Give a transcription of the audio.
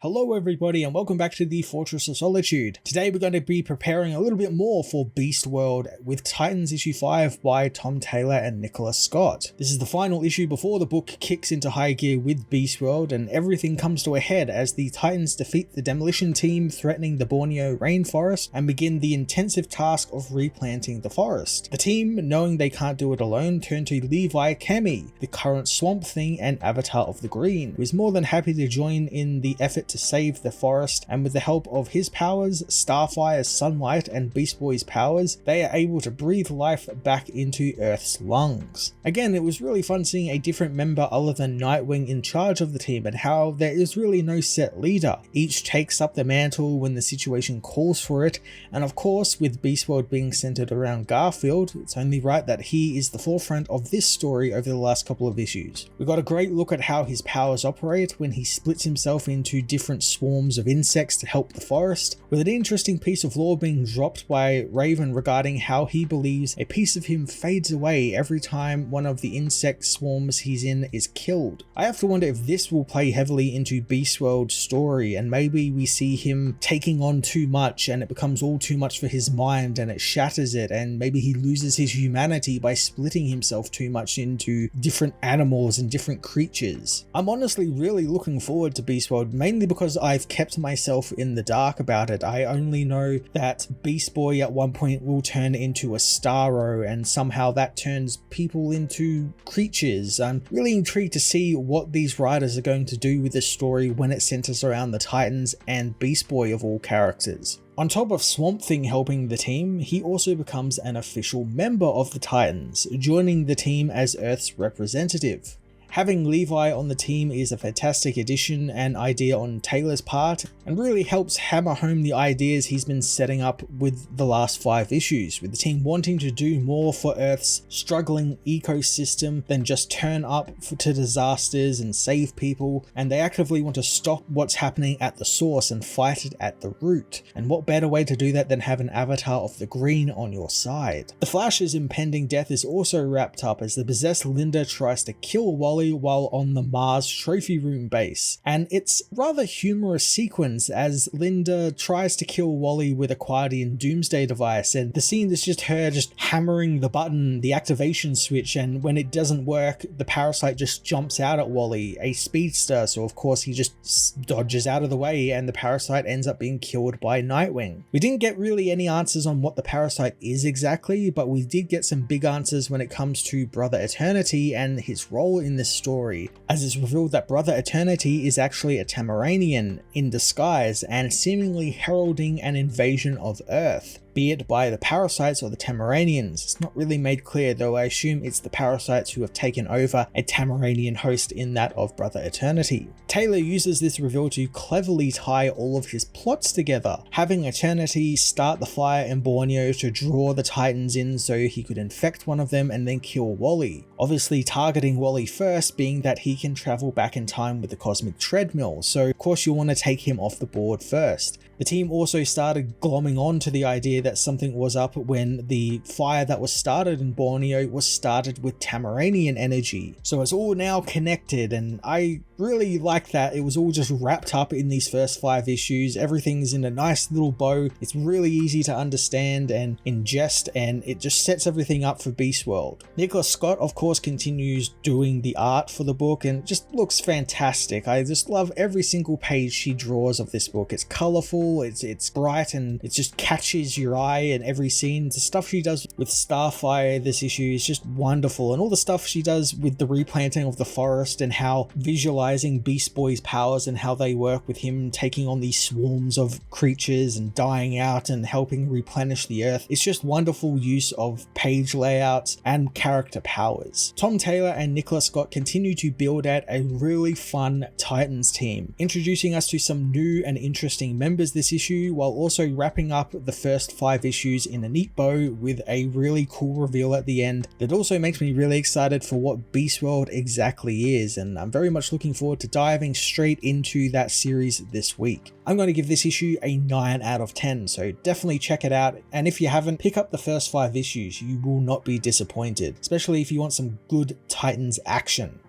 Hello everybody and welcome back to the Fortress of Solitude. Today we're going to be preparing a little bit more for Beast World with Titans issue 5 by Tom Taylor and Nicholas Scott. This is the final issue before the book kicks into high gear with Beast World, and everything comes to a head as the Titans defeat the demolition team threatening the Borneo rainforest and begin the intensive task of replanting the forest. The team, knowing they can't do it alone, turn to Levi Kemi, the current Swamp Thing and Avatar of the Green, who is more than happy to join in the effort to save the forest, and with the help of his powers, Starfire's sunlight and Beast Boy's powers, they are able to breathe life back into Earth's lungs. Again, it was really fun seeing a different member other than Nightwing in charge of the team, and how there is really no set leader. Each takes up the mantle when the situation calls for it, and of course with Beast World being centered around Garfield, it's only right that he is the forefront of this story over the last couple of issues. We got a great look at how his powers operate when he splits himself into different swarms of insects to help the forest, with an interesting piece of lore being dropped by Raven regarding how he believes a piece of him fades away every time one of the insect swarms he's in is killed. I have to wonder if this will play heavily into Beast World's story, and maybe we see him taking on too much and it becomes all too much for his mind and it shatters it, and maybe he loses his humanity by splitting himself too much into different animals and different creatures. I'm honestly really looking forward to Beast World, mainly because I've kept myself in the dark about it. I only know that Beast Boy at one point will turn into a Starro, and somehow that turns people into creatures. I'm really intrigued to see what these writers are going to do with this story when it centers around the Titans and Beast Boy of all characters. On top of Swamp Thing helping the team, he also becomes an official member of the Titans, joining the team as Earth's representative. Having Levi on the team is a fantastic addition and idea on Taylor's part, and really helps hammer home the ideas he's been setting up with the last 5 issues, with the team wanting to do more for Earth's struggling ecosystem than just turn up to disasters and save people, and they actively want to stop what's happening at the source and fight it at the root. And what better way to do that than have an Avatar of the Green on your side? The Flash's impending death is also wrapped up as the possessed Linda tries to kill Wally while on the Mars Trophy Room base, and it's rather humorous sequence as Linda tries to kill Wally with a Quadian Doomsday device, and the scene is just her just hammering the button, the activation switch, and when it doesn't work, the parasite just jumps out at Wally, a speedster, so of course he just dodges out of the way and the parasite ends up being killed by Nightwing. We didn't get really any answers on what the parasite is exactly, but we did get some big answers when it comes to Brother Eternity and his role in this story, as it's revealed that Brother Eternity is actually a Tamaranian in disguise and seemingly heralding an invasion of Earth, be it by the parasites or the Tamaranians. It's not really made clear, though I assume it's the parasites who have taken over a Tamaranian host in that of Brother Eternity. Taylor uses this reveal to cleverly tie all of his plots together, having Eternity start the fire in Borneo to draw the Titans in so he could infect one of them and then kill Wally. Obviously targeting Wally first, being that he can travel back in time with the cosmic treadmill, so of course you'll want to take him off the board first. The team also started glomming on to the idea that something was up when the fire that was started in Borneo was started with Tamaranian energy. So it's all now connected, and I really like that it was all just wrapped up in these first 5 issues. Everything's in a nice little bow. It's really easy to understand and ingest, and it just sets everything up for Beast World. Nicholas Scott, of course, continues doing the art for the book and just looks fantastic. I just love every single page she draws of this book. It's colorful, it's bright, and it just catches your eye in every scene. The stuff she does with Starfire this issue is just wonderful, and all the stuff she does with the replanting of the forest and how visualizing Beast Boy's powers and how they work with him taking on these swarms of creatures and dying out and helping replenish the earth. It's just wonderful use of page layouts and character powers. Tom Taylor and Nicholas Scott continue to build out a really fun Titans team, introducing us to some new and interesting members this issue, while also wrapping up the first 5 issues in a neat bow with a really cool reveal at the end that also makes me really excited for what Beast World exactly is, and I'm very much looking forward to diving straight into that series this week. I'm going to give this issue a 9 out of 10, so definitely check it out, and if you haven't, pick up the first 5 issues. You will not be disappointed, especially if you want some good Titans action.